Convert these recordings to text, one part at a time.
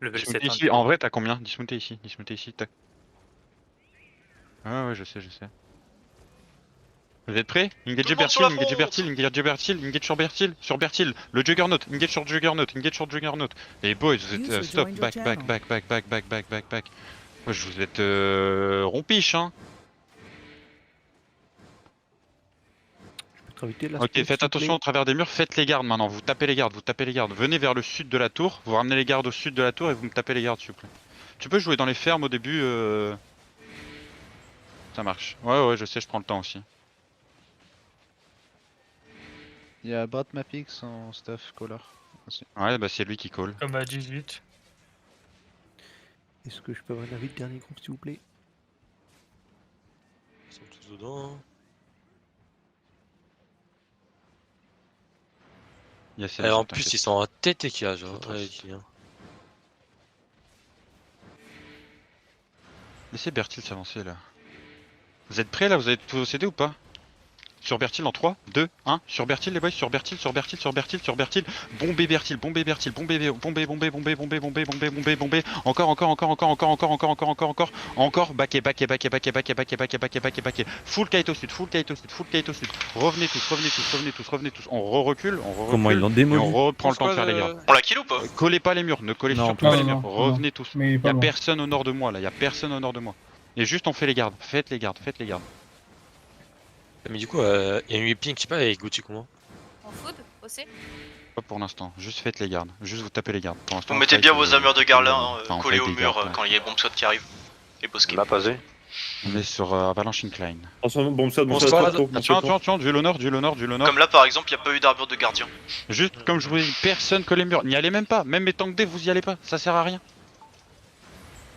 Level 7. Dismounter ici, en vrai t'as combien? Dismounter ici, tac. Ah ouais, je sais. Vous êtes prêts? Engage Tout le monde sur la Bertil, fronte. engage sur Bertil, le Juggernaut, engage sur Juggernaut. Les boys, vous êtes stop, back. Moi je vous êtes rompiche hein. Ok, faites attention au travers des murs, faites les gardes maintenant, vous tapez les gardes. Venez vers le sud de la tour, vous ramenez les gardes au sud de la tour et vous me tapez les gardes s'il vous plaît. Tu peux jouer dans les fermes au début, ça marche. Ouais, je sais, je prends le temps aussi. Il y a Brad Mapix en staff caller. Aussi. Ouais, bah c'est lui qui call. Comme à 18. Est-ce que je peux avoir un avis de dernier groupe s'il vous plaît? Ils sont tous dedans. Hein. Yes, Et en plus, ils sont en tête et qu'il y a genre. Laissez Bertil s'avancer là. Vous êtes prêts là? Vous avez tout cédé ou pas? Sur Bertil en 3, 2, 1, sur Bertil les boys, sur Bertil. Bombez Bertil. Bombez. Encore. Baquez. Full kite au sud. Revenez tous. On recule. Comment ils l'ont démoli? Et on reprend le temps de faire les gardes. On l'a kill ou pas? Collez pas les murs, ne collez Non, surtout pas pas les non, murs. non, Revenez tous. Mais Y'a pas loin. personne au nord de moi là, Et juste on fait les gardes. Faites les gardes. Mais du coup, il y a eu ping, je sais pas, avec Gucci comment? En food aussi. Pas pour l'instant, juste faites les gardes. Juste vous tapez les gardes. Pour l'instant, Vous mettez bien vos armures de garlin Enfin, on collées fight au des mur gardes, quand il y a les bombes SWAT qui arrivent. Et bosquets. On l'a posé. On est sur Avalanche Incline. Attention, bon ça, On se balade. Attention, du l'honneur. Comme là par exemple, il n'y a pas eu d'armure de gardien. Juste comme je vous dis, personne colle les murs. N'y allez même pas. Même mes tanks def, vous y allez pas. Ça sert à rien.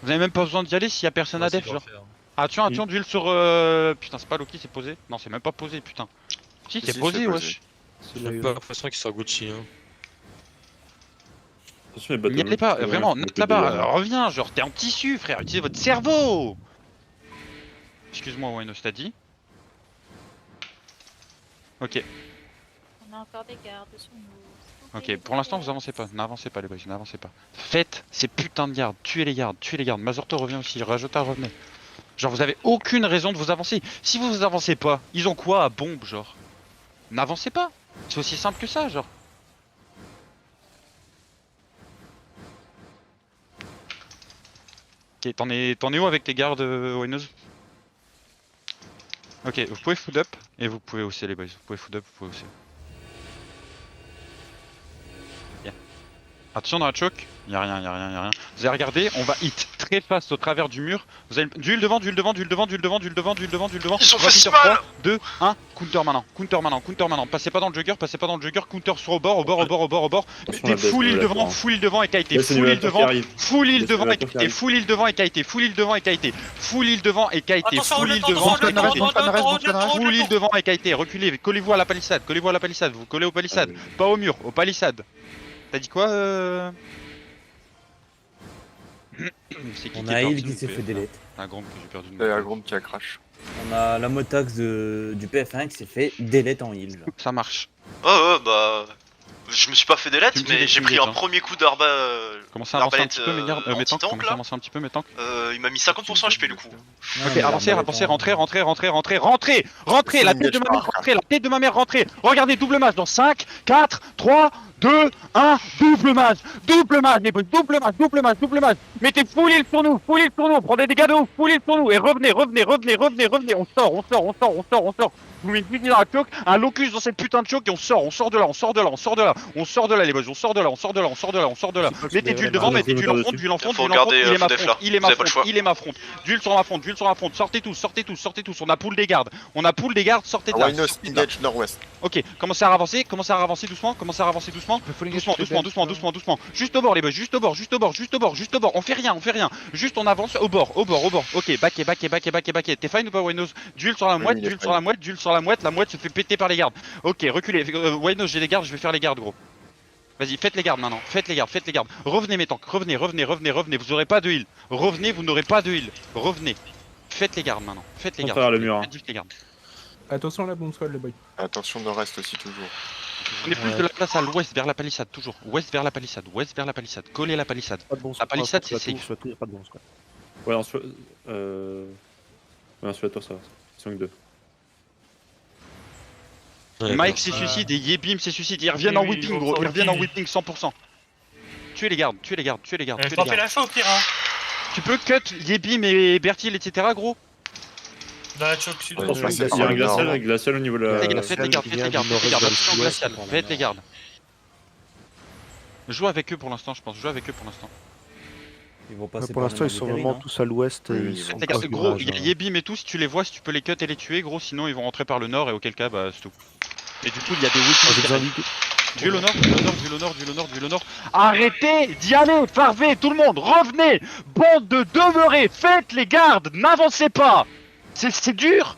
Vous avez même pas besoin d'y aller s'il y a personne à def, genre. Attention, d'huile sur. Putain, c'est pas Loki, c'est posé. Non, c'est même pas posé, putain. Si, c'est posé, wesh. J'ai pas l'impression qu'ils sont Gucci. Hein. Attention, les N'y allez pas, vraiment, note là-bas. Reviens, genre, t'es en tissu, frère. Utilisez votre cerveau. Excuse-moi, Wayne, t'as dit. Ok. On a encore des gardes sur nous. Ok, pour l'instant vous avancez pas, n'avancez pas les boys, n'avancez pas. Faites ces putains de gardes, tuez les gardes. Mazorto revient aussi, Rajota revenez. Genre vous avez aucune raison de vous avancer. Si vous avancez pas, ils ont quoi à bombe genre? N'avancez pas, c'est aussi simple que ça genre. Ok, t'en es où avec tes gardes Wineuse? Ok, vous pouvez food up et vous pouvez hausser les boys, vous pouvez food up, vous pouvez hausser. Attention dans la choke, y'a rien. Vous allez regarder, on va hit très fast au travers du mur. Vous avez du devant. Ils sont fait si mal. 3, 2, 1, counter maintenant. Passez pas dans le jugger, counter sur au bord. Mettez full heal devant et kité. Full heal devant et kité. Full heal devant et kité. Full heal devant et kité. Reculez, collez-vous à la palissade. Vous collez aux palissades, pas au mur, aux palissades. T'as dit quoi C'est qui On qui est a parti, Il qui s'il s'est vous fait plaît? delete. Un grand que j'ai perdu de Il y a un groupe qui a crash. On a la motax du PF1 qui s'est fait delete en heal. Genre. Ça marche. Ouais, bah. Je me suis pas fait des lettres, Tu me dis mais des j'ai pris kills, un hein. premier coup d'arbalète. Commencez à avancer un petit peu mes gardes, mes tanks. anti-tank, Commencez là. à avancer un petit peu mes tanks. Il m'a mis 50% HP le coup. Ok, avancez, rentrez. La tête de ma mère, rentrez. Regardez, double match dans 5, 4, 3, 2, 1, double match, les boys, double match. Mettez full heal sur nous, prenez des dégâts de ouf, full heal sur nous, et revenez, on sort. Vous mettez dans la choke, un locus dans cette putain de choke, et on sort de là, les boys, on sort de là. Mettez d'huile devant, d'huile en front, il est ma front. D'huile sur ma front, sortez tous, on a pull des gardes, sortez de là. Winos, engage nord-ouest. Ok, commencez à avancer doucement. Doucement. Juste au bord les boys, juste au bord. On fait rien. Juste on avance au bord. Ok, backé. T'es fine ou pas Winos? D'huile sur la mouette, la mouette se fait péter par les gardes. Ok, reculez. Winos, j'ai les gardes, je vais faire les gardes gros. Vas-y, faites les gardes maintenant. Faites les gardes. Revenez mes tanks. Revenez. Vous aurez pas de heal. Vous n'aurez pas de heal. Revenez. Faites les gardes maintenant. Faites les gardes. Faire le mur. Les gardes. Attention à la bombe squad, les boys. Attention nord-est aussi toujours. Prenez plus de la place à l'ouest, vers la palissade, toujours. Ouest vers la palissade, ouest vers la palissade. Collez la palissade. Pas de bon La palissade, c'est safe. Soit tout, y a pas de bon quoi. Ouais, ensuite. Ouais, ensuite, la tour, ça va. 5-2. Mike s'est suicide et Yebim s'est suicide. Ils reviennent en whipping, gros. Ils reviennent en whipping 100%. Tuez les gardes, tuez les gardes, tuez les gardes. tuez les T'en fais gardes. la chaud au pire, hein. Tu peux cut Yebim et Bertil, etc. gros. Dans la choc sud. Attention, Il c'est y a un énorme. glacial au niveau de Faites les la. gardes, faites les gardes, faites les gardes, faites les gardes. Attention glacial, faites les gardes. Joue avec eux pour l'instant, je pense. Joue avec eux pour l'instant. Ils vont passer Pour l'instant, ils sont vraiment tous à l'ouest. Oui, et oui, ils sont Les gars, proches du gros, village, il y a hein. Yebim et tout, si tu les vois, si tu peux les cut et les tuer, gros, sinon ils vont rentrer par le nord et auquel cas, bah c'est tout. Et du coup, il y a des Je whippings. vous invite. Duel au nord, duel au nord, duel au nord, duel au nord, duel au nord. Arrêtez d'y aller, Farvé, tout le monde, revenez. Bande de demeurés, faites les gardes, n'avancez pas. C'est dur.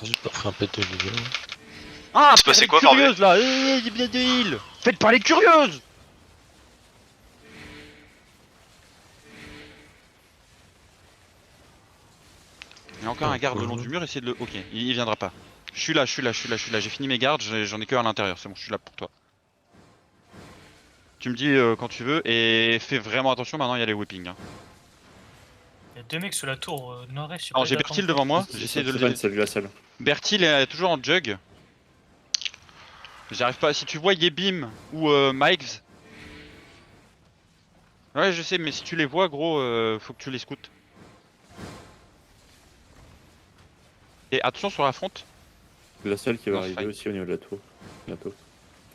J'ai pas fait un pet de milieu. Ah, C'est passé les quoi, Farvé curieuses là, il y a bien des heals. Faites pas les curieuses. Il y a encore un garde le long du mur, essayez de le... Ok, il viendra pas. Je suis là, j'ai fini mes gardes, j'en ai que à l'intérieur, c'est bon, je suis là pour toi. Tu me dis quand tu veux, et fais vraiment attention, maintenant il y a les whippings. Hein. Il y a deux mecs sous la tour nord-est. je sais Alors pas, j'ai ils Bertil attendent. devant moi, j'essaie de le... C'est le glacial. Bertil est toujours en jug. J'arrive pas, si tu vois Yebim ou Mikes... Ouais je sais, mais si tu les vois gros, faut que tu les scouts. Et attention sur la fronte. Glacial qui va Non, arriver fine. aussi au niveau de la tour. Bientôt.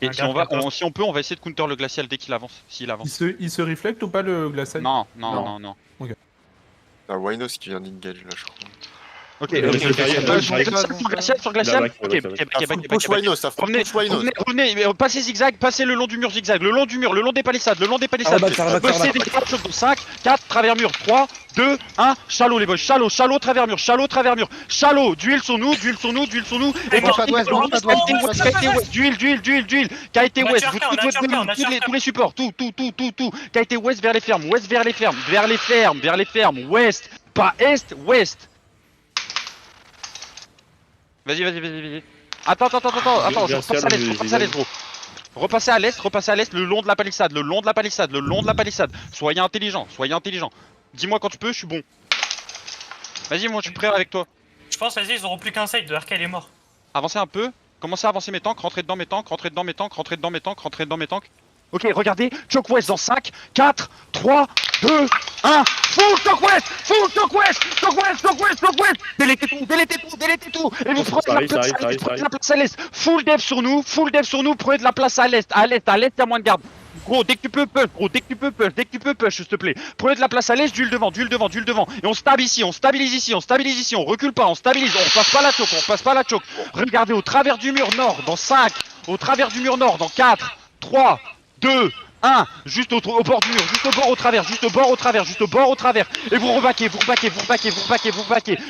Et Un si garde on va, bientôt. si on peut, on va essayer de counter le glacial dès qu'il avance, s'il avance. Il se reflète ou pas le glacial? Non, non, Non. non, non. Ah, Winos qui vient d'engage là, je crois. Ok, Le ok, glacial ok. arrive, Sur arrive. glacial, sur glacial. Là, là, Ok, là, ok, là. ok, Ah, ok, faut ok, push ok. Winos, ça faut Revenez, push Winos. revenez, passez zigzag, passez le long du mur zigzag, le long du mur, le long des palissades, le long des palissades. Ça reback, Bossez des chocs dans 5, 4, travers mur, 3, 2, 1, shallow les boys, shallow, travers mur, shallow, d'huile sur nous, et Branche pas d'ouest, branche pas d'ouest, KT West, d'huile, KT On a West, charqué, vous on a tous charqué, on a tous charqué. les supports, tout, KT West vers les fermes, West, pas Est, West. Vas-y. Attends, je repasse à l'est, gros. Repassez à l'est, le long de la palissade, Soyez intelligent. Dis-moi quand tu peux, je suis bon. Vas-y, moi je suis prêt avec toi. Je pense, vas-y, ils auront plus qu'un side. Le RK est mort. Avancez un peu, commencez à avancer mes tanks, rentrez dedans mes tanks. Ok, regardez, choke west dans 5, 4, 3, 2, 1, full choke west. Délétez tout, et vous prenez la place à l'est, full dev sur nous, prenez de la place à l'est, il y a moins de garde. Gros, dès que tu peux push, s'il te plaît. Prenez de la place à l'est, duel devant. Et on stabilise ici, on recule pas, on stabilise, on repasse pas la choke, Regardez au travers du mur nord, dans 5, dans 4, 3, 2, 1, juste au bord du mur, juste au bord au travers. Et vous rebaquez.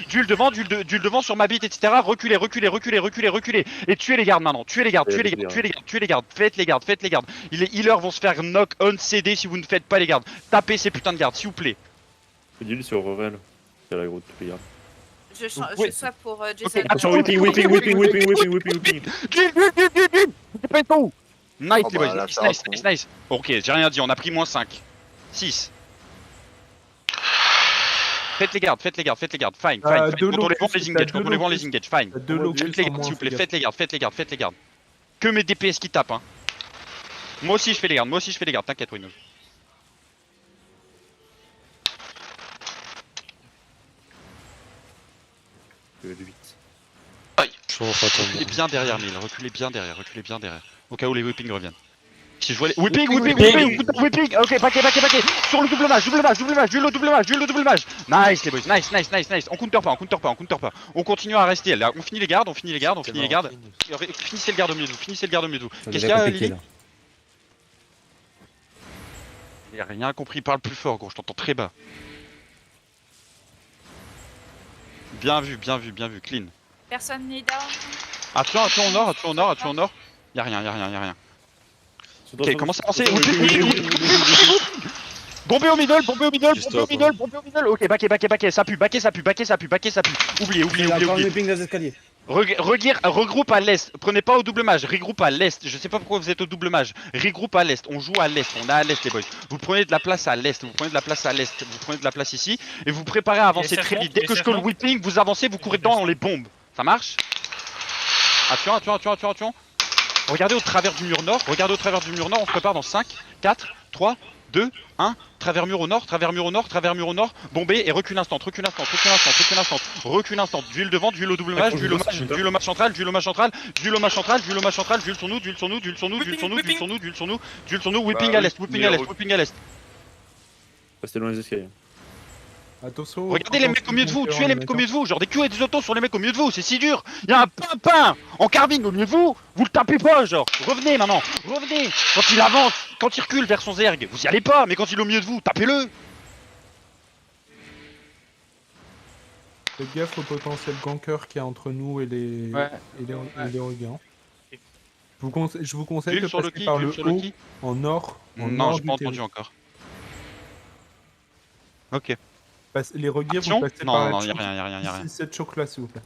Duel devant sur ma bite, etc. Reculez. Et tuez les gardes maintenant. Tuez les gardes. Faites les gardes. Les healers vont se faire knock on CD si vous ne faites pas les gardes. Tapez ces putains de gardes, s'il vous plaît. Deal sur Revel. Il y a la grosse de tous les gars. Je swap pour Jason. Attention, whipping. Duel. C'est pas tout. Nice Oh les bah, boys, là, ça va, nice. Ok, j'ai rien dit, on a pris moins 5. 6. Faites les gardes, fine. de l'eau, Contrôlez les engages, de l'eau, fine. De l'eau Faites les gardes, s'il vous plaît, faites les gardes. Que mes DPS qui tapent, hein. Moi aussi je fais les gardes, t'inquiète Winos. Le 8. Reculez bien derrière Mille, reculez bien derrière. Au cas où les whippings reviennent. Si je vois les... Whipping. Ok, paquet. Sur le double mage, double mage. Nice les boys, nice. On counter pas. On continue à rester. Là, on finit les gardes. Finissez le garde au milieu de vous. Qu'est-ce qu'il y a Lily? J'ai rien compris, parle plus fort gros, je t'entends très bas. Bien vu, clean. Personne n'est down. Attention au nord. Y'a rien. Ok, commence à avancer. Bombez au middle. Ok, backé. Ça pue. Oubliez. Il y a encore un whipping dans les escaliers. Regroupe à l'est. Prenez pas au double mage. Regroupe à l'est. Je sais pas pourquoi vous êtes au double mage. Regroupe à l'est. On joue à l'est. On est à l'est, les boys. Vous prenez de la place à l'est. Vous prenez de la place à l'est. Vous prenez de la place ici. Et vous préparez à avancer très vite. Dès que je call whipping, vous avancez, vous courez dedans, on les bombe. Ça marche? Attention. Regardez au travers du mur nord. Regardez au travers du mur nord. On se prépare dans 5, 4, 3, 2, 1. Travers mur au nord. Bombez et recule instant. Recule instant. Duel devant, duel au double mage, duel au mage central, duel sur nous, whipping à l'est, whipping à l'est. Restez loin des escaliers. Attention. Regardez les mecs au milieu de vous, tuez les mecs au milieu de vous, genre des Q et des autos sur les mecs au milieu de vous, c'est si dur. Il y a un pimpin en carving au milieu de vous, vous le tapez pas, genre. Revenez maintenant, revenez. Quand il avance, quand il recule vers son zerg, vous y allez pas, mais quand il est au milieu de vous, tapez-le. Faites gaffe au potentiel ganker qu'il y a entre nous et les regains. Je vous conseille de passer par le haut, en nord. Non, j'ai pas entendu encore. Ok. Les reguirs, vous passez par Non, y'a rien. cette choc là, s'il vous plaît.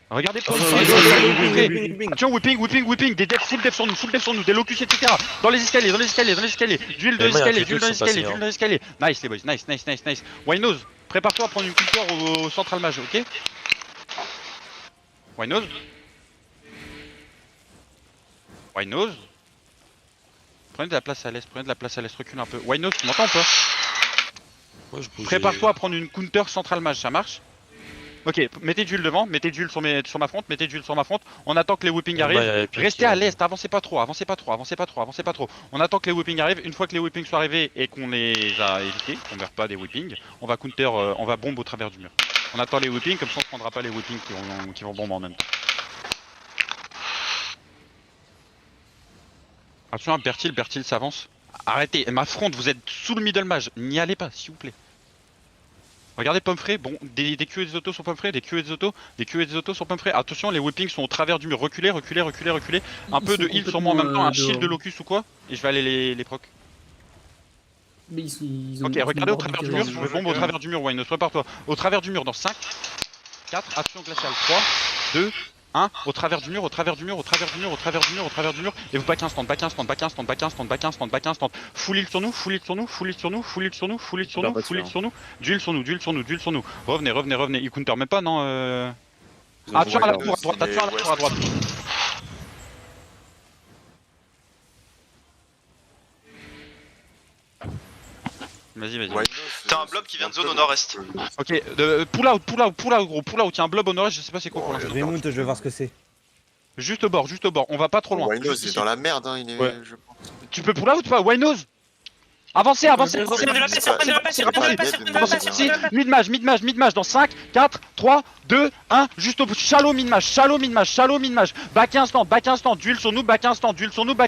Regardez pas. Attention, whipping, des def, full def sur nous, des locus, etc. Dans les escaliers. Duel dans l'escalier. Nice les boys, nice. Wynose, prépare-toi à prendre une culture au central mage, ok? Wynose. Prenez de la place à l'est, recule un peu. Wynose, tu m'entends ou pas? Moi, je bougeais. Prépare-toi à prendre une counter central mage, ça marche? Ok, mettez Duel devant, mettez Duel sur ma front, on attend que les whipping arrivent. Restez à l'est, avancez pas trop. On attend que les whipping arrivent, une fois que les whipping sont arrivés et qu'on les a évités, qu'on meurt pas des whipping, on va counter, on va bombe au travers du mur. On attend les whipping, comme ça on ne prendra pas les whipping qui vont bomber en même temps. Attention à Bertil s'avance. Arrêtez, ma front, vous êtes sous le middle mage, n'y allez pas s'il vous plaît. Regardez Pomfrey, bon, des Q et des autos sur Pomfrey, des Q et des autos sur Pomfrey. Attention, les whippings sont au travers du mur, reculez. Un peu de heal sur moi en même temps, un shield de locus ou quoi. Et je vais aller les proc. Mais ils ont ok, regardez au travers du mur, je vais bombe au travers du mur, Wayne, prépare-toi. Au travers du mur dans 5, 4, action glaciale, 3, 2, 1, au travers du mur, et vous back instant, full heal sur nous, duel sur nous, revenez, il counter même pas, non attention à la tour à droite, Vas-y. T'as un blob qui vient de zone au nord-est. Ok, pull out gros, tiens un blob au nord-est, je sais pas c'est quoi pour l'instant. Je vais voir ce que c'est. Juste au bord, on va pas trop loin. Wynose il est dans la merde, hein, il est. Ouais. Tu peux pull out ou pas, Wynose? Avancez. Mid-mage, dans 5, 4, 3, 2, 1, juste au bout. Shallow mid-mage. Back instant, duel sur nous, back instant. Duel sur nous,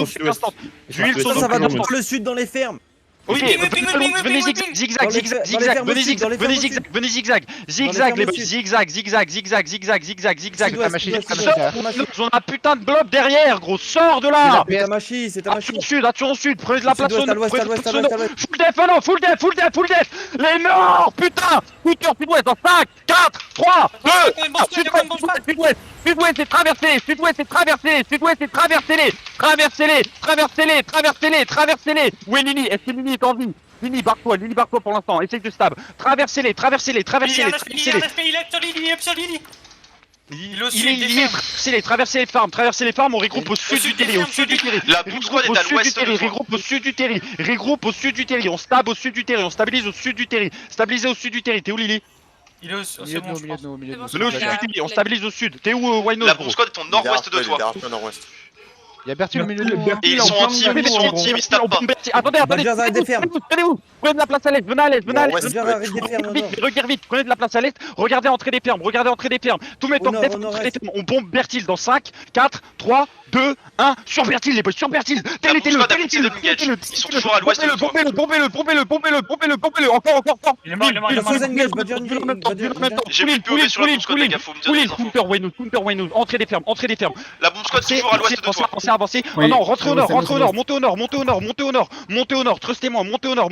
Ça va dans le sud dans les fermes. Ok, venez zigzag, les boys, zigzag. On a putain de blob derrière, gros, sors de là. C'est ta machine. Attention au sud, prenez de la place au nord. Full def, les morts, putain. Sud-ouest, dans 5, 4, 3, 2, Sud-ouest, c'est traversez-les. Où est Lini? Est-ce que Lini est en vie? Lini, barre-toi pour l'instant, essaye de stab. Traversez-les. Il est lié, traversez les farms, on regroupe au sud du terri, La bomb squad est à l'ouest de regroupe au sud du terri, on stab au sud du terri, on stabilise au sud du terri. Stabilisez au sud du terri, t'es où Lily? Il est au sud de nous. Venez au sud du terri, on stabilise au sud. T'es où Wynose? La bomb squad est au nord-ouest de toi. Il y a Bertil au milieu de nous. Et ils sont en team, ils se tapent pas. Attendez, prenez de la place à l'est, venez à l'est. Regarde vite, prenez de la place à l'est, regardez entrer des fermes. Tout met en def, on bombe Bertil dans 5, 4, 3, 2, 1, sur Bertil les boys, sur Bertil. Télétez-le, Ils sont toujours à l'ouest de toi. bombez-le, encore. Il est mort. J'ai mis le POV sur la bombe squad, les gars, faut me dire des infos. Counter Wayno, entrée des fermes. La bombe squad toujours à l'ouest de toi. Avancez. Oh non, rentrez au nord, montez au nord, trustez-moi, montez au nord,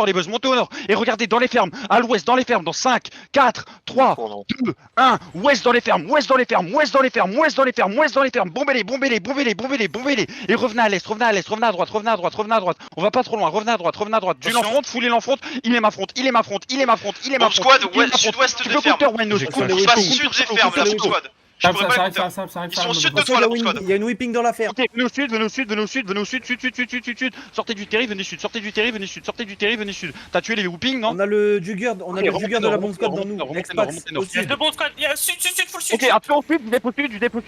les boys, montez au nord. Et regardez dans les fermes, à l'ouest, dans 5, 4, 3, 2, 1, ouest dans les fermes, bombez-les. Et revenez à l'est, revenez à droite. On va pas trop loin, revenez à droite. Du l'enfront, foulez l'enfront, il est ma front. Bombe squad, sud-ouest des fermes. On passe sud des fermes, la bombe squad. Je pourrais pas les compter. Ils sont au sud de toi, la bombe squad. Il y a une whipping dans l'affaire. Ok, venez au sud, sud. Sortez du terri, venez sud. T'as tué les whooping, non? On a le jugger, de la bombe squad dans nous. Expax, au Il y a sud. deux bons squads. Il y a sud, full sud. Ok, après au sud, du dépôt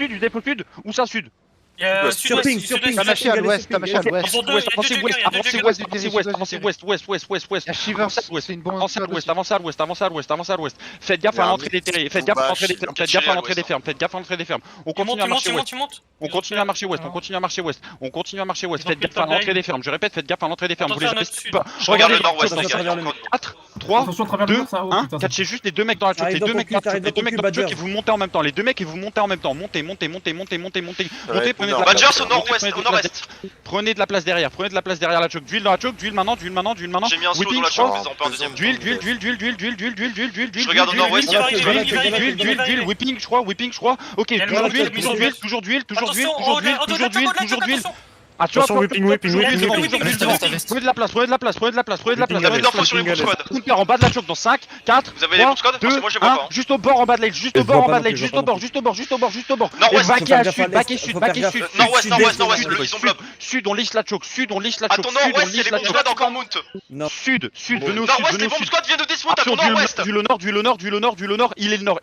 sud. Où ça, sud? Il y a Surping. T'as mâché à l'ouest, Avancez ouest. Il y a Shivers, c'est une bombe squad aussi. Avancez à l'ouest. Faites gaffe à l'entrée des terrains, faites gaffe à l'entrée des fermes. On continue à marcher ouest. On continue à marcher ouest. Faites gaffe à l'entrée des fermes. Je répète, faites gaffe à l'entrée des fermes. Vous les respectez pas. Regarde Regardez le nord-ouest, les gars. 4, 3, 2, 1. Catchez juste les deux mecs dans la choke. Les deux mecs dans la choke et vous montez en même temps. Montez. Badgers au nord-ouest, au nord-est. Prenez de la place derrière la choke. D'huile maintenant. J'ai mis un slow dans la je choke, crois. mais en pas en deuxième. D'huile. Je regarde au nord-ouest. D'huile, whipping, je crois. Ok, toujours d'huile. Ah, tu vois, whipping. Prenez de la place. Tapez d'infos sur les bombes squad. Counter en bas de la choke dans 5, 4, Vous avez les bombes squad? Parce que moi je les vois pas. juste au bord en bas de l'aigle, juste au bord. Nord-ouest. Back et sud. Nord-ouest, ils ont blob. Sud, on lisse la choke. À ton nord-ouest, il y a les bombes squad encore mount. Sud, venez au Nord-ouest, sud, les bombes squad viennent de desmount à ton Attention, nord-ouest. du le nord, il est le nord,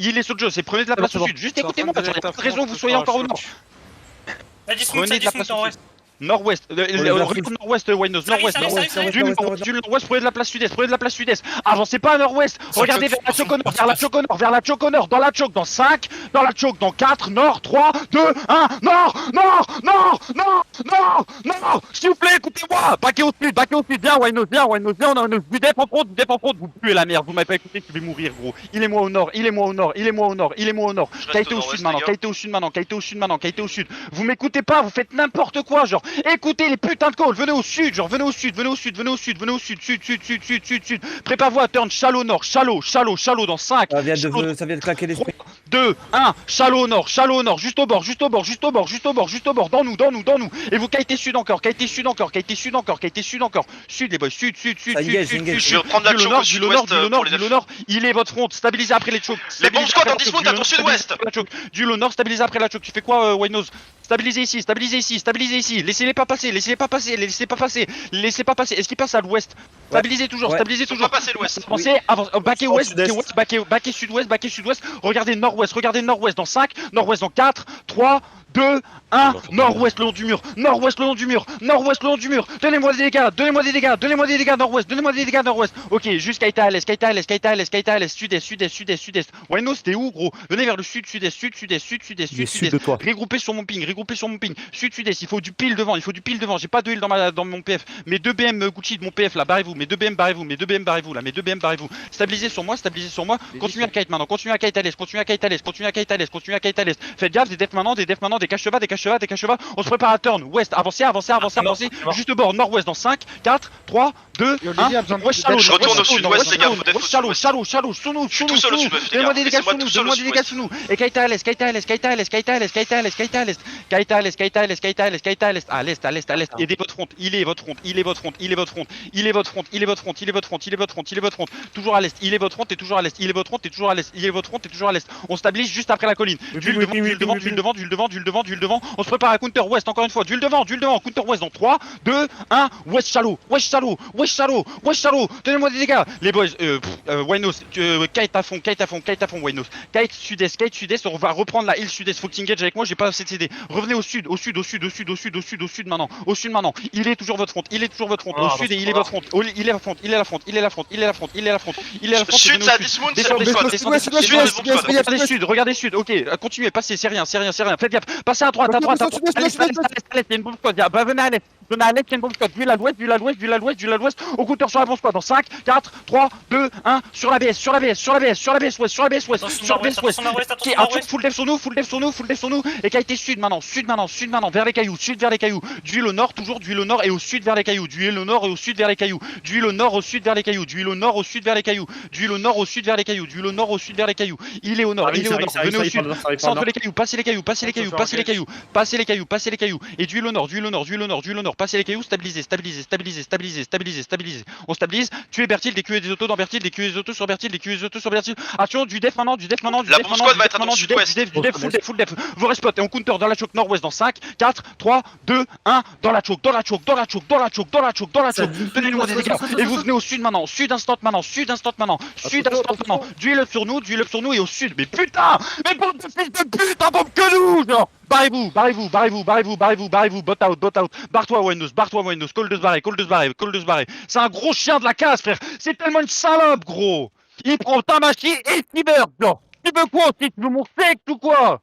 il est sur le jeu, c'est prenez de la place au sud, juste écoutez-moi, parce qu'il n'y a pas de raison que vous soyez encore au nord. Prenez de la place au sud. Nord-ouest, nord-ouest, Windows, nord-ouest, du nord-ouest, prenez de la place sud-est, avancez pas à nord-ouest, regardez vers la choke au nord, dans la choke, dans 5, dans la choke, dans 4, nord, 3, 2, 1, nord, s'il vous plaît, écoutez-moi, baquez au sud, bien, Windows, on a du def en front, vous puez la merde, vous m'avez pas écouté, je vais mourir, gros, il est moi au nord, Kaité au sud maintenant, vous m'écoutez pas, vous faites n'importe quoi, genre, écoutez les putains de calls, venez au sud, sud. Préparez-vous à turn shallow nord, shallow dans 5. Ça vient de claquer l'esprit. 2, 1, shallow nord, juste au bord, dans nous. Et vous kitez sud encore. Sud les boys, sud. Je vais reprendre la choke au sud-ouest pour les Du nord, il est votre front, stabilisez après les chokes. Les bombes squad en dismount à ton sud-ouest. Du nord, stabilisez après la choke. Tu fais quoi, Waynos? Stabilisez ici. Laissez-les pas passer. Est-ce qu'ils passent à l'ouest? Stabilisez toujours. Ils sont pas passés l'ouest. Avancez, backez ouest, backez sud-ouest. Regardez nord-ouest dans 5, nord-ouest dans 4, 3, 2, 1, nord-ouest le long du mur. Donnez-moi des dégâts, nord-ouest. Ok, juste Kaita à l'est, sud-est. Wayno, c'était où, gros? Venez vers le sud-est. Sud de toi. Regroupez sur mon ping. Sud-est, il faut du pile devant. J'ai pas de heal dans mon PF. Mes 2 BM Gucci de mon PF là, barrez-vous. Mes 2 BM barrez-vous. Stabilisez sur moi. Continuez à kite maintenant. Continuez à kite à l'est. Faites gaffe, des def maintenant, des cache chevaux. On se prépare à turn. Ouest, avancez. Juste au bord, nord-ouest dans 5, 4, 3, 2, 1. Je retourne au sud-ouest, les gars, faut def au sud-ouest. Sous nous. Je suis tout seul au sud-ouest, les gars. Donne-moi des dégâts Laissez-moi sous nous. Et Kaita à l'est. Kaita à l'est. À l'est. Aidez votre front. Il est votre front. Toujours à l'est. Il est votre front et toujours à l'est. On stabilise juste après la colline. D'huile devant. devant. On se prépare à counter west, encore une fois. Duel devant, counter west dans 3, 2, 1. West shallow. Donnez-moi des dégâts. Les boys, Winos, kite à fond, Winos. Kite sud-est, on va reprendre la hill sud-est. Faut que t'engage avec moi, j'ai pas assez de CD. Revenez au sud maintenant. Au sud maintenant. Il est toujours votre front. Au sud et il est votre front. Il est la front. Sud, ça a Dismount, c'est le bon squad. Regardez sud, ok, continuez, passez, c'est rien, faites gaffe, passez à droite, allez, il y a une bombe squad, venez à l'est, il y a une bombe squad, du à l'ouest, au counter sur la bombe squad, dans 5, 4, 3, 2, 1, sur la BS ouest, ok, full dev sur nous, et qui a été sud maintenant, vers les cailloux, duel au nord, toujours duel au nord et au sud vers les cailloux, duel au nord et au sud vers les cailloux, il est au nord, venez au sud, centre les cailloux, passez les cailloux, et duel au nord, passez les cailloux, stabilisez, on stabilise, tuez Bertil, des QE des autos dans Bertil, des QE des autos sur Bertil, attention, du def maintenant, La bombe squad va être à ton sud-ouest. full def, vous respot, et on counter dans la choke nord-ouest dans 5, 4, 3, 2, 1, dans la choke, tenez-nous des dégâts, et vous venez au sud maintenant, sud instant maintenant, duel up sur nous et au sud, mais putain, mais bon de fils de pute, un bombe que nous, genre. Barrez-vous, bot out, barre-toi Winos, call de se barrer, c'est un gros chien de la casse frère, c'est tellement une salope gros, il prend ta machine et il meurt, genre, tu veux quoi aussi, tu veux mon sexe ou quoi?